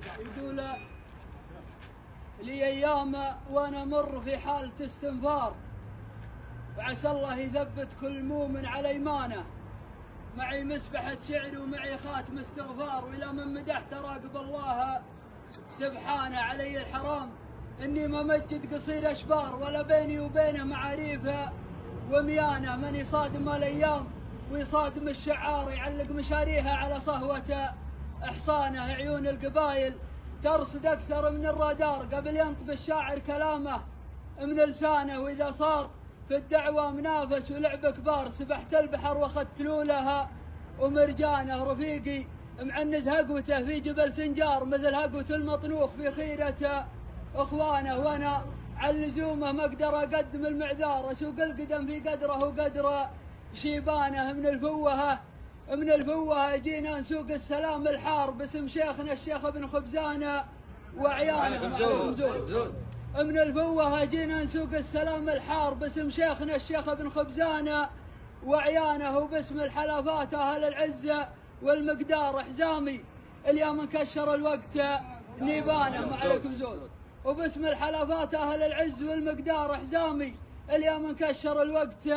يقول لي أيام وأنا مر في حالة استنفار، وعسى الله يثبت كل مؤمن على إيمانه. معي مسبحة شعر ومعي خاتم استغفار، وإلى من مدحت راقب الله سبحانه. علي الحرام إني ممجد قصير أشبار، ولا بيني وبينه معاريفه وميانه. من يصادم الأيام ويصادم الشعار، يعلق مشاريها على صهوة إحصانه. عيون القبايل ترصد أكثر من الرادار، قبل ينطب الشاعر كلامه من لسانه. وإذا صار في الدعوة منافس ولعب كبار، سبحت البحر واخذت لولها ومرجانه. رفيقي معنز هقوته في جبل سنجار، مثل هقوة المطنوخ في خيرة اخوانه. وانا على لزومه ما اقدر اقدم المعذار، اسوق القدم في قدره وقدر شيبانه. من الفوهه جينا نسوق السلام الحار، باسم شيخنا الشيخ ابن خبزانه وعيانه. من الفوهه جينا نسوق السلام الحار، باسم شيخنا الشيخ ابن خبزانه وعيانه. وباسم الحلفات اهل العزه والمقدار حزامي، اليوم انكشر الوقت نيبانه. ما عليكم زود. وباسم الحلفات اهل العز والمقدار حزامي، اليوم انكشر الوقت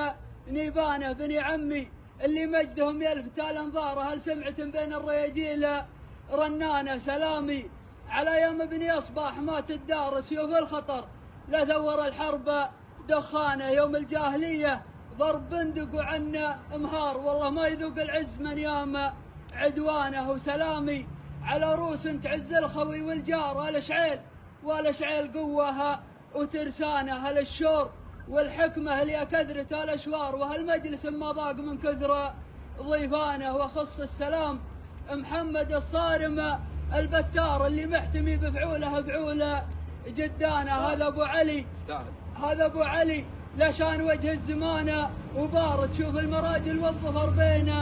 نيبانه. بني عمي اللي مجدهم يلفت الانظار، هل سمعت بين الرياجيل رنانه. سلامي على يوم ابني اصباح ما تدار، سيوف الخطر لا ثور الحرب دخانه. يوم الجاهليه ضرب بندق وعنا مهار، والله ما يذوق العز من يام عدوانه. وسلامي على روس تعز الخوي والجار، الاشعيل والاشعيل قوها وترسانه. هل الشور والحكمه اللي كثرة الاشوار، وهالمجلس ما ضاق من كثر ضيفانه. وخص السلام محمد الصارم البتار، اللي محتمي بفعوله بعوله جدانه. هذا ابو علي لشان وجه الزمانه وبارد، شوف المراجل والظفر بين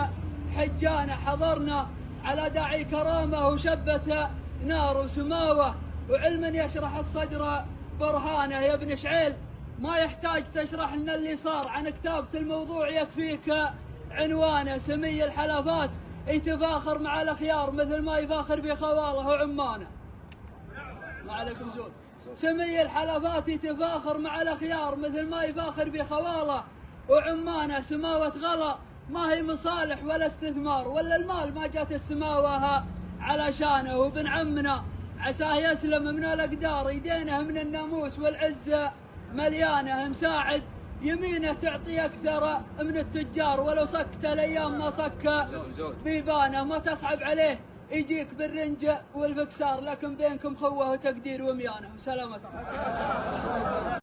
حجانه. حضرنا على داعي كرامه وشبت نار وسماوه، وعلما يشرح الصدر برهانه. يا ابن شعيل ما يحتاج تشرح لنا اللي صار، عن كتابة الموضوع يكفيك عنوانه. سمي الحلفات يتفاخر مع الأخيار، مثل ما يفاخر بخواله وعمانه. ما عليكم زود. سمي الحلفات يتفاخر مع الأخيار، مثل ما يفاخر بخواله وعمانه. سماوة غلا ما هي مصالح ولا استثمار، ولا المال ما جات السماوة علشانه. وابن عمنا عساه يسلم من الأقدار، يدينه من الناموس والعزة مليانه. مساعد يمينه تعطي أكثر من التجار، ولو سكت الأيام ما سك بيبانه. ما تصعب عليه يجيك بالرنج والفكسار، لكن بينكم خوه وتقدير وميانه. وسلامتكم.